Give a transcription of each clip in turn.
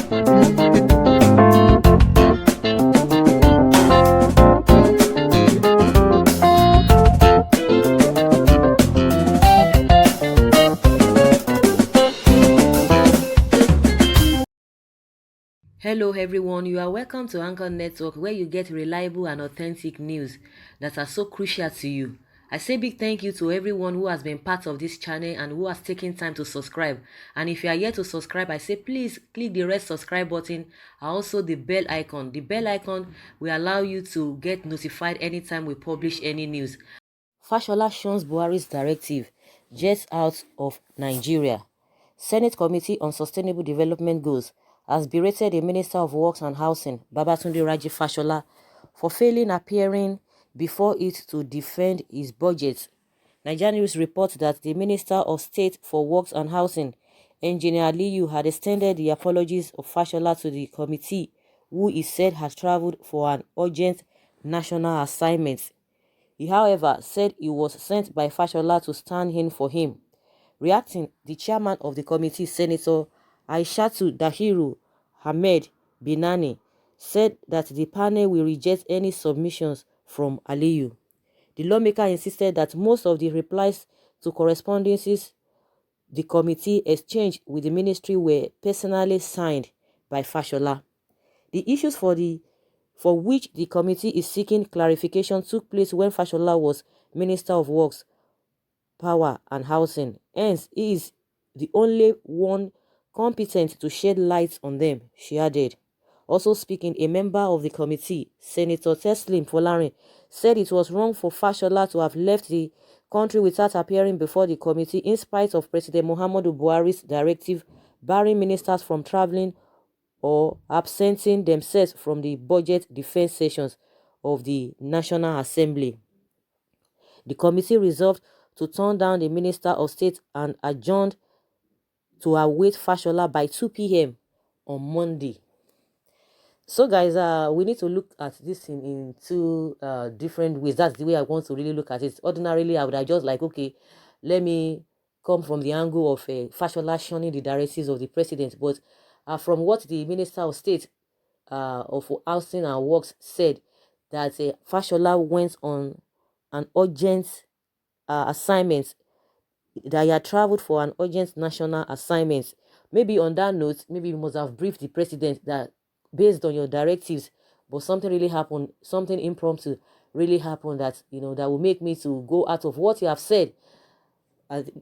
Hello, everyone. You are welcome to Anchor Network, where you get reliable and authentic news that are so crucial to you. I say big thank you to everyone who has been part of this channel and who has taken time to subscribe. And if you are yet to subscribe, I say please click the red subscribe button and also the bell icon. The bell icon will allow you to get notified anytime we publish any news. Fashola shuns Buhari'S directive, jets out of Nigeria. Senate Committee on Sustainable Development Goals has berated the Minister of Works and Housing, Babatunde Raji Fashola, for failing appearing before it to defend his budget. Nigerian News reports that the Minister of State for Works and Housing, Engineer Aliyu, had extended the apologies of Fashola to the committee, who he said had traveled for an urgent national assignment. He, however, said he was sent by Fashola to stand in for him. Reacting, the chairman of the committee, Senator Aishatu Dahiru Ahmed Binani, said that the panel will reject any submissions from Aliyu. The lawmaker insisted that most of the replies to correspondences the committee exchanged with the ministry were personally signed by Fashola. The issues for which the committee is seeking clarification took place when Fashola was Minister of Works, Power and Housing. Hence, he is the only one competent to shed light on them, she added. Also speaking, a member of the committee, Senator Teslim Folarin, said it was wrong for Fashola to have left the country without appearing before the committee in spite of President Muhammadu Buhari's directive barring ministers from traveling or absenting themselves from the budget defense sessions of the National Assembly. The committee resolved to turn down the Minister of State and adjourned to await Fashola by 2 p.m. on Monday. So guys, we need to look at this in two different ways. That's the way I want to really look at it. Ordinarily, I would have just like, okay, let me come from the angle of Fashola shunning the directives of the president. But from what the Minister of State of Housing and Works said, that Fashola went on an urgent assignment, that he had traveled for an urgent national assignment. Maybe on that note, maybe you must have briefed the president that based on your directives, but something really happened, something impromptu really happened that, that will make me to go out of what you have said.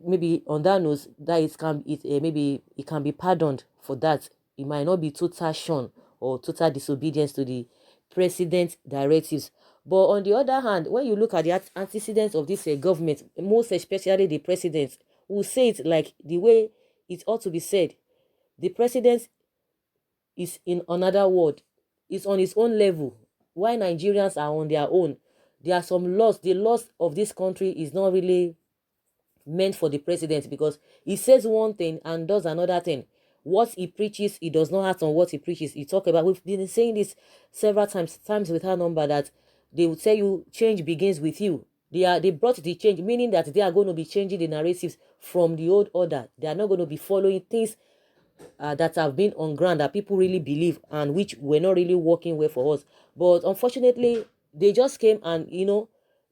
Maybe on that note, that maybe it can be pardoned for that. It might not be total shun or total disobedience to the president's directives. But on the other hand, when you look at the antecedents of this government, most especially the president, will say it like the way it ought to be said. The president is in another world, is on his own level, while Nigerians are on their own. There are some laws. The laws of this country is not really meant for the president, because he says one thing and does another thing. What he preaches, he does not act on what he preaches. He talk about, we've been saying this several times without number, that they will tell you change begins with you. They brought the change, meaning that they are going to be changing the narratives from the old order. They are not going to be following things that have been on ground that people really believe and which were not really working well for us. But unfortunately, they just came and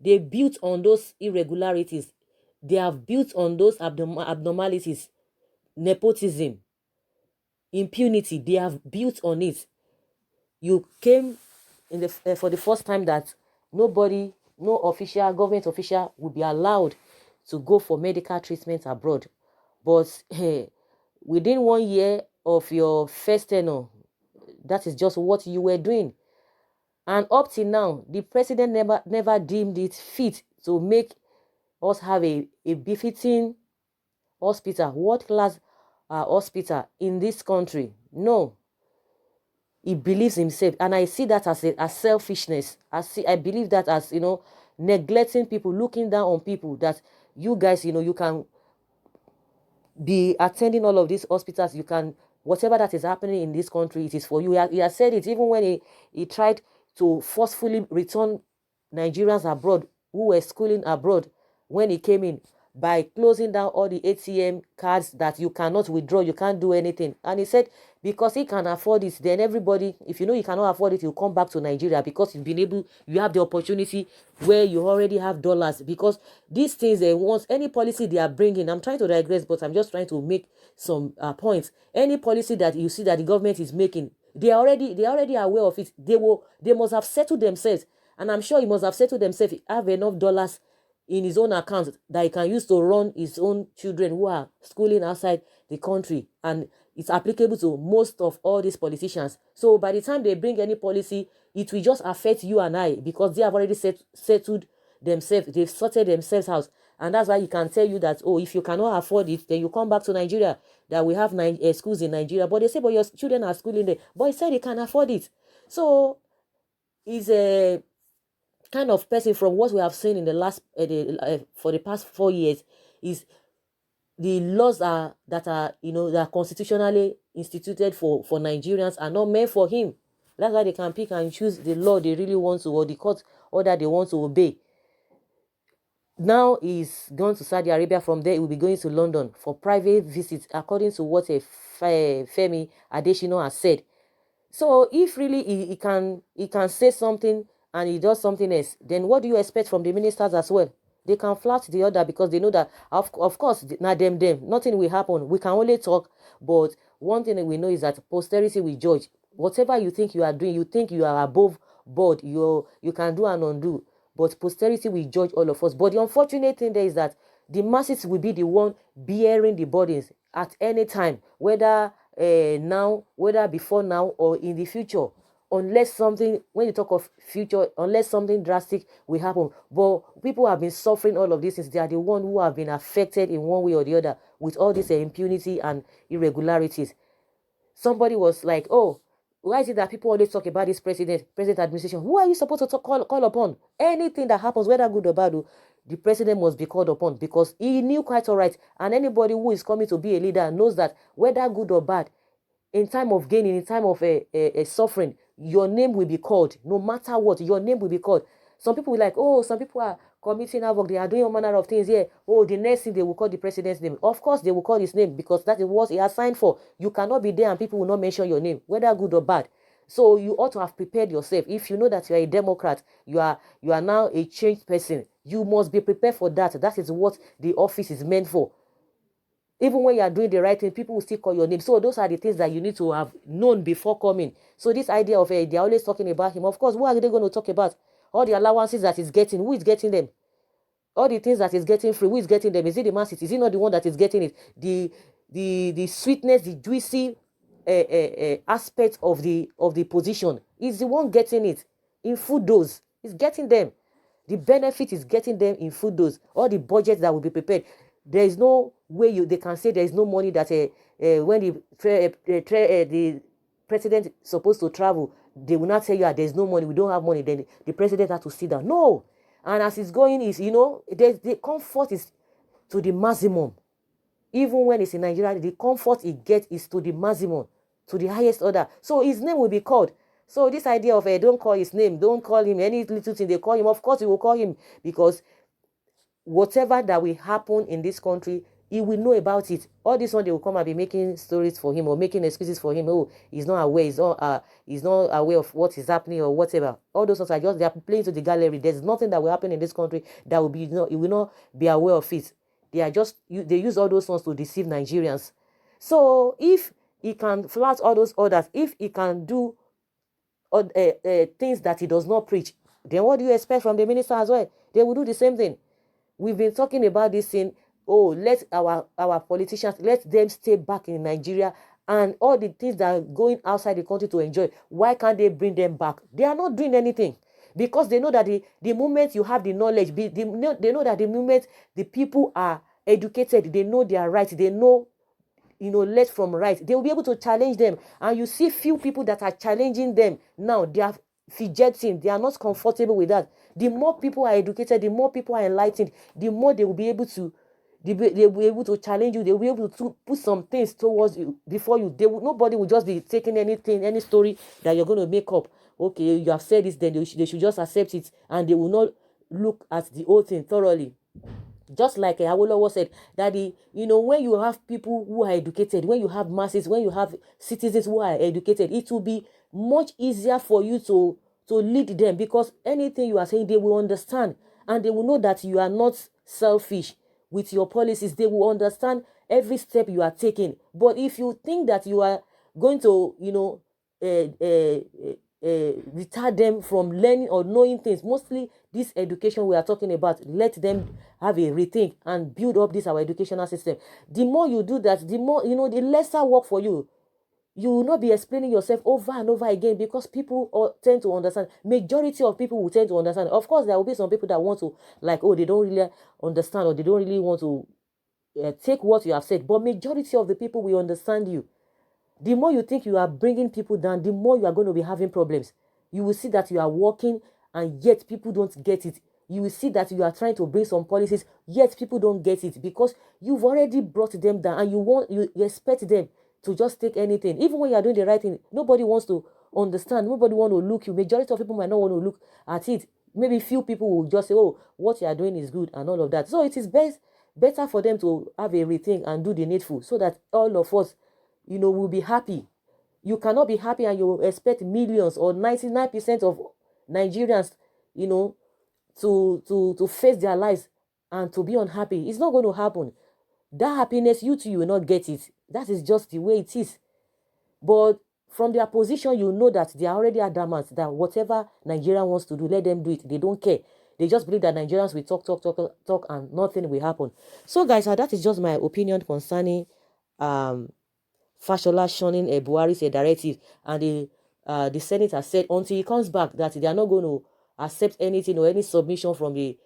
they built on those irregularities. They have built on those abnormalities, nepotism, impunity. They have built on it. You came in for the first time that nobody, no official, government official will be allowed to go for medical treatment abroad. But within 1 year of your first tenure, that is just what you were doing. And up till now, the president never deemed it fit to make us have a befitting hospital, world-class hospital in this country. No, he believes himself, and I see that as selfishness. I believe that as neglecting people, looking down on people. That you guys, you can be attending all of these hospitals. You can, whatever that is happening in this country, it is for you. He has said it even when he tried to forcefully return Nigerians abroad who were schooling abroad when he came in. by closing down all the ATM cards that you cannot withdraw, you can't do anything. And he said because he can afford it, then everybody, if you know you cannot afford it, you come back to Nigeria because you have the opportunity where you already have dollars. Because these things, once any policy they are bringing, I'm trying to digress, but I'm just trying to make some points. Any policy that you see that the government is making, they're already aware of it. They must have settled themselves, and I'm sure he must have settled themselves, have enough dollars in his own account that he can use to run his own children who are schooling outside the country. And it's applicable to most of all these politicians. So by the time they bring any policy, it will just affect you and I, because they have already settled themselves. They've sorted themselves out. And that's why he can tell you that, oh, if you cannot afford it, then you come back to Nigeria, that we have schools in Nigeria. But they say, but your children are schooling there. But he said he can afford it. So he's a kind of person, from what we have seen in the last for the past 4 years, is the laws that are constitutionally instituted for Nigerians are not meant for him. That's why they can pick and choose the law they really want to, or the court order they want to obey. Now he's gone to Saudi Arabia. From there, he will be going to London for private visits, according to what Femi Adesina has said. So if really he can say something and he does something else, then what do you expect from the ministers as well? They can flat the order, because they know that of course now them nothing will happen. We can only talk, but one thing that we know is that posterity will judge. Whatever you think you are doing, you think you are above board, you can do and undo, but posterity will judge all of us. But the unfortunate thing there is that the masses will be the one bearing the burdens at any time, whether now, whether before now or in the future, unless something, when you talk of future, unless something drastic will happen. But people have been suffering all of these things. They are the ones who have been affected in one way or the other with all this impunity and irregularities. Somebody was like, oh, why is it that people always talk about this president administration? Who are you supposed to call upon? Anything that happens, whether good or bad, the president must be called upon, because he knew quite all right. And anybody who is coming to be a leader knows that whether good or bad, in time of gaining, in time of a suffering, your name will be called. No matter what, your name will be called. Some people will like, oh, some people are committing havoc, they are doing all manner of things here. Oh, the next thing they will call the president's name. Of course, they will call his name, because that is what he has signed for. You cannot be there and people will not mention your name, whether good or bad. So you ought to have prepared yourself. If you know that you are a Democrat, you are now a changed person, you must be prepared for that. That is what the office is meant for. Even when you are doing the right thing, people will still call your name. So those are the things that you need to have known before coming. So this idea of they're always talking about him. Of course, who are they going to talk about? All the allowances that he's getting, who is getting them? All the things that he's getting free, who is getting them? Is it the masses? Is he not the one that is getting it? The sweetness, the juicy aspect of the position is the one getting it in food dose. He's getting them. The benefit is getting them in food dose. All the budget that will be prepared. There is no way they can say there is no money that when the president is supposed to travel, they will not tell you there is no money, we don't have money, then the president has to sit down. No. And as it's going is, the comfort is to the maximum. Even when it's in Nigeria, the comfort he gets is to the maximum, to the highest order. So his name will be called. So this idea of don't call his name, don't call him any little thing they call him, of course he will call him, because whatever that will happen in this country, he will know about it. All this one, they will come and be making stories for him or making excuses for him. Oh, he's not aware, he's not aware of what is happening or whatever. All those ones are just, they are playing to the gallery. There's nothing that will happen in this country that will be, he will not be aware of it. They are just, they use all those ones to deceive Nigerians. So if he can flat all those orders, if he can do things that he does not preach, then what do you expect from the minister as well? They will do the same thing. We've been talking about this thing. Oh, let our politicians, let them stay back in Nigeria, and all the things that are going outside the country to enjoy. Why can't they bring them back? They are not doing anything, because they know that the moment you have the knowledge, they know that the moment the people are educated, they know their rights, they know left from right, they will be able to challenge them. And you see few people that are challenging them now, they are fidgeting, they are not comfortable with that. The more people are educated, the more people are enlightened, the more they will be able to challenge you. They will be able to put some things towards you, before you. Nobody will just be taking anything, any story that you're going to make up. Okay, you have said this, then they should just accept it, and they will not look at the whole thing thoroughly. Just like Awolowo said, that when you have people who are educated, when you have masses, when you have citizens who are educated, it will be much easier for you to lead them, because anything you are saying, they will understand, and they will know that you are not selfish with your policies. They will understand every step you are taking. But if you think that you are going to, deter them from learning or knowing things, mostly this education we are talking about, let them have a rethink and build up this our educational system. The more you do that, the more, the lesser work for you. You will not be explaining yourself over and over again, because people tend to understand. Majority of people will tend to understand. Of course, there will be some people that want to, like, oh, they don't really understand, or they don't really want to take what you have said. But majority of the people will understand you. The more you think you are bringing people down, the more you are going to be having problems. You will see that you are working, and yet people don't get it. You will see that you are trying to bring some policies, yet people don't get it, because you've already brought them down, and you expect them to just take anything. Even when you are doing the right thing, nobody wants to understand. Nobody want to look you. Majority of people might not want to look at it. Maybe few people will just say, oh, what you are doing is good, and all of that. So it is better for them to have a rethink and do the needful, so that all of us, will be happy. You cannot be happy and you expect millions or 99% of Nigerians, you know, to face their lives and to be unhappy. It's not going to happen. That happiness, you too, you will not get it. That is just the way it is. But from their position, you know that they are already adamant that whatever Nigeria wants to do, let them do it. They don't care. They just believe that Nigerians will talk, talk, talk, talk, and nothing will happen. So, guys, that is just my opinion concerning um Fashola shunning a Buhari's a directive, and the Senate has said until he comes back that they are not going to accept anything or any submission from the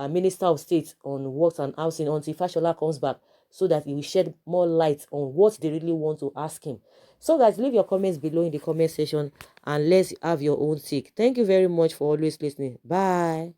Minister of State on Works and Housing until Fashola comes back, so that he will shed more light on what they really want to ask him. So, guys, leave your comments below in the comment section, and let's have your own take. Thank you very much for always listening. Bye.